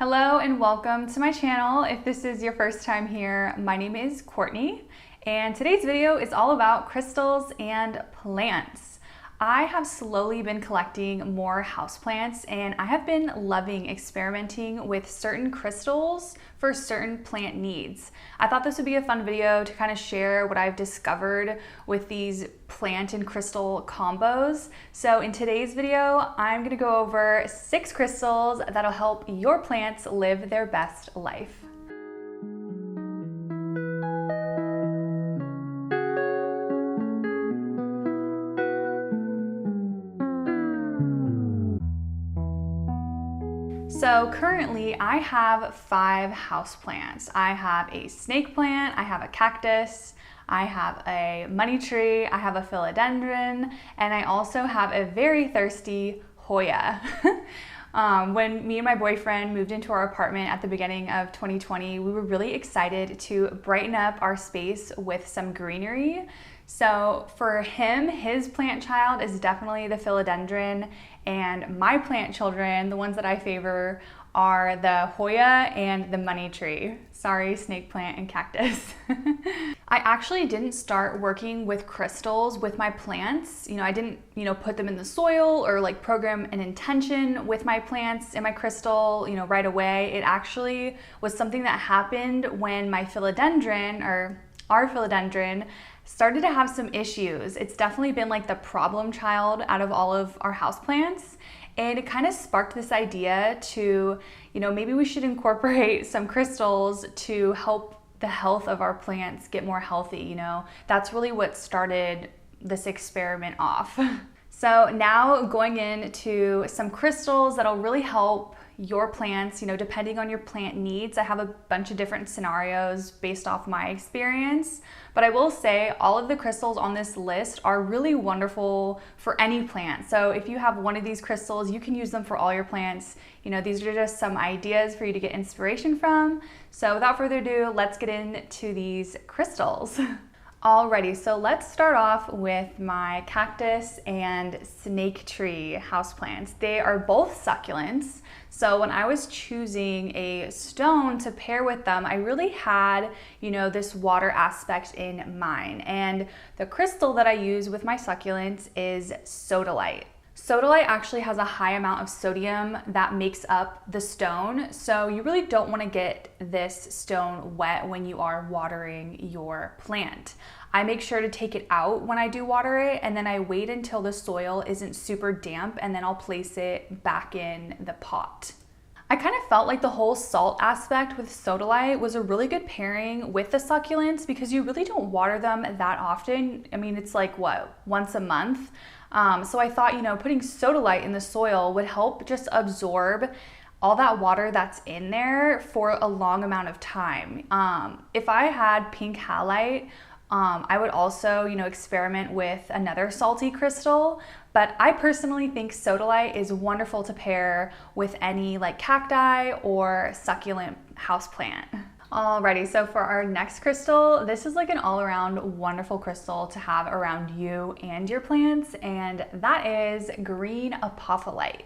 Hello and welcome to my channel. If this is your first time here, my name is Courtney, and today's video is all about crystals and plants. I have slowly been collecting more houseplants, and I have been loving experimenting with certain crystals for certain plant needs. I thought this would be a fun video to kind of share what I've discovered with these plant and crystal combos. So in today's video, I'm gonna go over 6 crystals that'll help your plants live their best life. So currently I have 5 houseplants. I have a snake plant, I have a cactus, I have a money tree, I have a philodendron, and I also have a very thirsty Hoya. When me and my boyfriend moved into our apartment at the beginning of 2020, we were really excited to brighten up our space with some greenery. So for him, his plant child is definitely the philodendron, and my plant children, the ones that I favor, are the Hoya and the money tree. Sorry, snake plant and cactus. I actually didn't start working with crystals with my plants. I didn't, put them in the soil or like program an intention with my plants and my crystal, right away. It actually was something that happened when my philodendron, or our philodendron, started to have some issues. It's definitely been like the problem child out of all of our houseplants. And it kind of sparked this idea to, maybe we should incorporate some crystals to help the health of our plants get more healthy. That's really what started this experiment off. So now going into some crystals that'll really help your plants, depending on your plant needs. I have a bunch of different scenarios based off my experience, but I will say all of the crystals on this list are really wonderful for any plant. So if you have one of these crystals, you can use them for all your plants. These are just some ideas for you to get inspiration from. So without further ado, let's get into these crystals. Alrighty, so let's start off with my cactus and snake tree houseplants. They are both succulents. So when I was choosing a stone to pair with them, I really had, this water aspect in mind. And the crystal that I use with my succulents is Sodalite. Sodalite actually has a high amount of sodium that makes up the stone, so you really don't want to get this stone wet when you are watering your plant. I make sure to take it out when I do water it, and then I wait until the soil isn't super damp, and then I'll place it back in the pot. I kind of felt like the whole salt aspect with Sodalite was a really good pairing with the succulents because you really don't water them that often. I mean, it's like, once a month? So I thought, putting Sodalite in the soil would help just absorb all that water that's in there for a long amount of time. If I had pink halite, I would also, experiment with another salty crystal, but I personally think Sodalite is wonderful to pair with any like cacti or succulent houseplant. Alrighty, so for our next crystal, this is like an all-around wonderful crystal to have around you and your plants, and that is green apophyllite.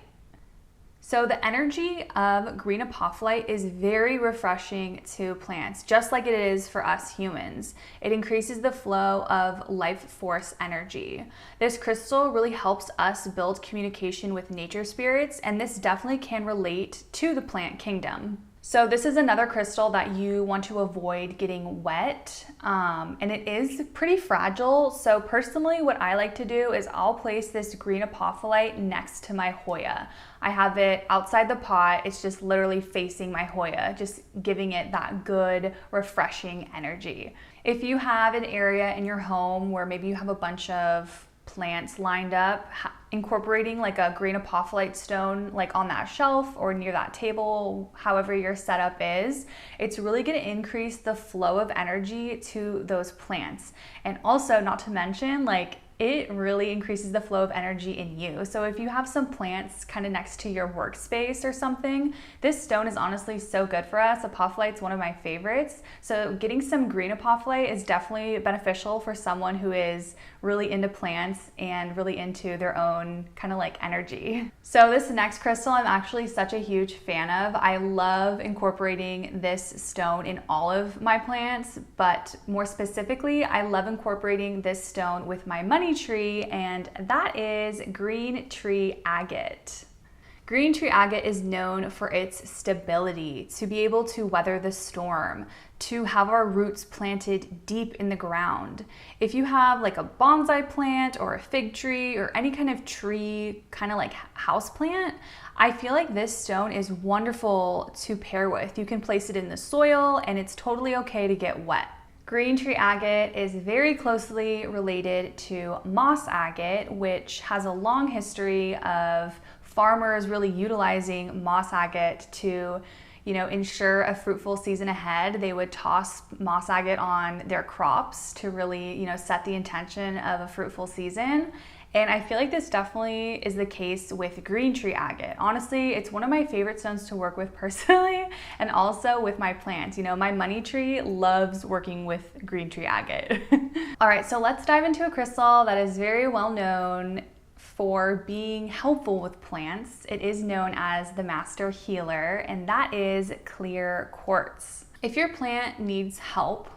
So the energy of green apophyllite is very refreshing to plants, just like it is for us humans. It increases the flow of life force energy. This crystal really helps us build communication with nature spirits, and this definitely can relate to the plant kingdom. So this is another crystal that you want to avoid getting wet, and it is pretty fragile. So personally, what I like to do is I'll place this green apophyllite next to my Hoya. I have it outside the pot. It's just literally facing my Hoya, just giving it that good, refreshing energy. If you have an area in your home where maybe you have a bunch of plants lined up, incorporating like a green apophyllite stone like on that shelf or near that table, however your setup is, it's really going to increase the flow of energy to those plants. And also, not to mention, like, it really increases the flow of energy in you. So if you have some plants kind of next to your workspace or something, this stone is honestly so good for us. Apophyllite is one of my favorites. So getting some green apophyllite is definitely beneficial for someone who is really into plants and really into their own kind of like energy. So this next crystal I'm actually such a huge fan of. I love incorporating this stone in all of my plants, but more specifically, I love incorporating this stone with my money tree, and that is green tree agate. Green tree agate is known for its stability, to be able to weather the storm, to have our roots planted deep in the ground. If you have like a bonsai plant or a fig tree or any kind of tree, kind of like house plant, I feel like this stone is wonderful to pair with. You can place it in the soil and it's totally okay to get wet. Green tree agate is very closely related to moss agate, which has a long history of farmers really utilizing moss agate to, ensure a fruitful season ahead. They would toss moss agate on their crops to really, set the intention of a fruitful season. And I feel like this definitely is the case with green tree agate. Honestly, it's one of my favorite stones to work with personally, and also with my plants. My money tree loves working with green tree agate. All right, so let's dive into a crystal that is very well known for being helpful with plants. It is known as the master healer, and that is clear quartz. If your plant needs help,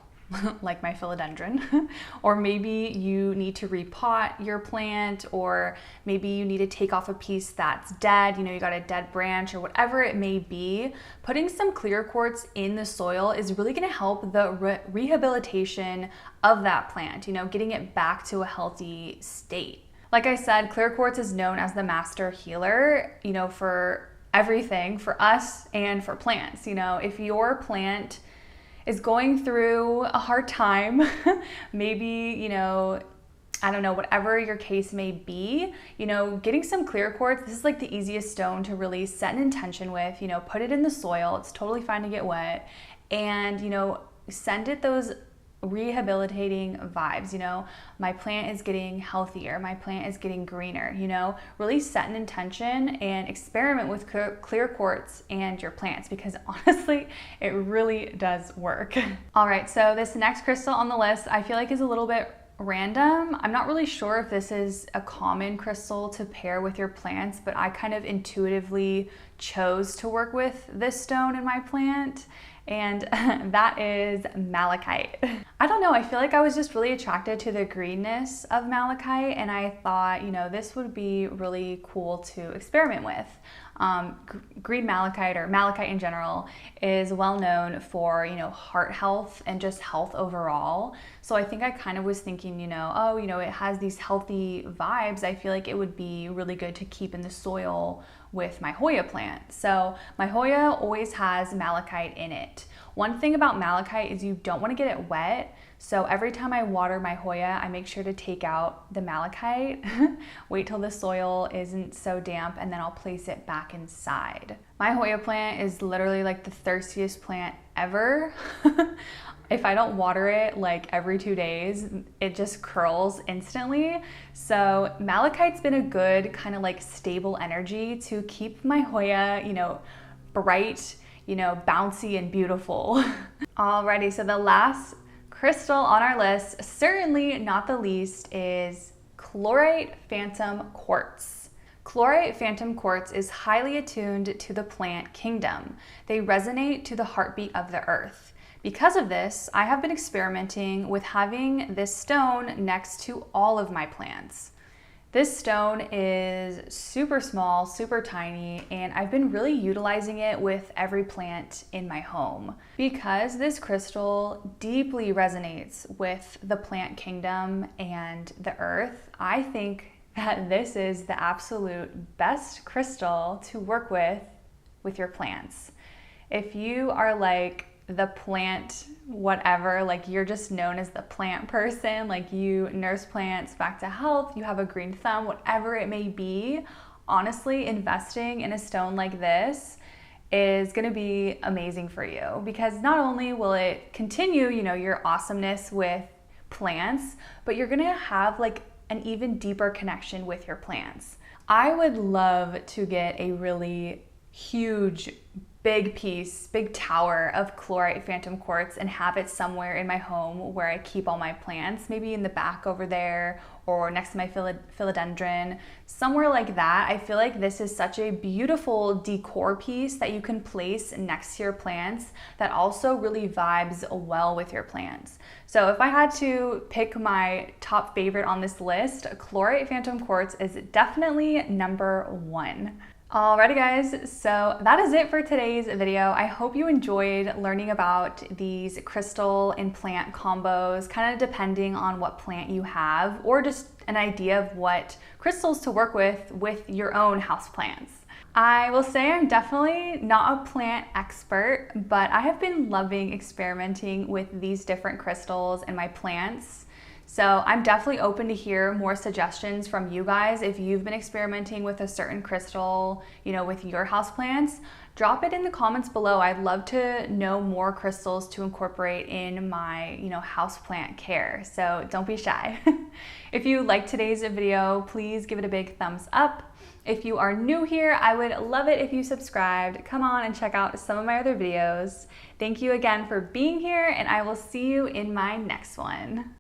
like my philodendron, or maybe you need to repot your plant, or maybe you need to take off a piece that's dead, you got a dead branch or whatever it may be, putting some clear quartz in the soil is really going to help the rehabilitation of that plant, getting it back to a healthy state. Like I said, clear quartz is known as the master healer, for everything, for us and for plants. If your plant is going through a hard time, maybe, I don't know, whatever your case may be, getting some clear quartz, this is like the easiest stone to really set an intention with, put it in the soil. It's totally fine to get wet, and, send it those rehabilitating vibes. My plant is getting healthier, my plant is getting greener. Really set an intention and experiment with clear quartz and your plants, because honestly it really does work. All right, so this next crystal on the list I feel like is a little bit random. I'm not really sure if this is a common crystal to pair with your plants, but I kind of intuitively chose to work with this stone in my plant, and that is malachite. I don't know, I feel like I was just really attracted to the greenness of malachite, and I thought, this would be really cool to experiment with. Green malachite, or malachite in general, is well known for, heart health and just health overall. So I think I kind of was thinking, it has these healthy vibes. I feel like it would be really good to keep in the soil with my Hoya plant. So my Hoya always has malachite in it. One thing about malachite is you don't want to get it wet. So every time I water my Hoya, I make sure to take out the malachite, wait till the soil isn't so damp, and then I'll place it back inside. My Hoya plant is literally like the thirstiest plant ever. If I don't water it like every 2 days, it just curls instantly. So malachite's been a good kind of like stable energy to keep my Hoya, bright, bouncy and beautiful. Alrighty, so the last crystal on our list, certainly not the least, is Chlorite Phantom Quartz. Chlorite Phantom Quartz is highly attuned to the plant kingdom. They resonate to the heartbeat of the earth. Because of this, I have been experimenting with having this stone next to all of my plants. This stone is super small, super tiny, and I've been really utilizing it with every plant in my home. Because this crystal deeply resonates with the plant kingdom and the earth, I think that this is the absolute best crystal to work with your plants. If you are like the plant whatever, like you're just known as the plant person, like you nurse plants back to health, you have a green thumb, whatever it may be, honestly, investing in a stone like this is going to be amazing for you, because not only will it continue, your awesomeness with plants, but you're going to have like an even deeper connection with your plants. I would love to get a really huge, big tower of Chlorite Phantom Quartz and have it somewhere in my home where I keep all my plants, maybe in the back over there or next to my philodendron, somewhere like that. I feel like this is such a beautiful decor piece that you can place next to your plants that also really vibes well with your plants. So if I had to pick my top favorite on this list, Chlorite Phantom Quartz is definitely number 1. Alrighty guys, so that is it for today's video. I hope you enjoyed learning about these crystal and plant combos, kind of depending on what plant you have, or just an idea of what crystals to work with your own houseplants. I will say I'm definitely not a plant expert, but I have been loving experimenting with these different crystals and my plants. So I'm definitely open to hear more suggestions from you guys. If you've been experimenting with a certain crystal, with your houseplants, drop it in the comments below. I'd love to know more crystals to incorporate in my, houseplant care. So don't be shy. If you liked today's video, please give it a big thumbs up. If you are new here, I would love it if you subscribed. Come on and check out some of my other videos. Thank you again for being here, and I will see you in my next one.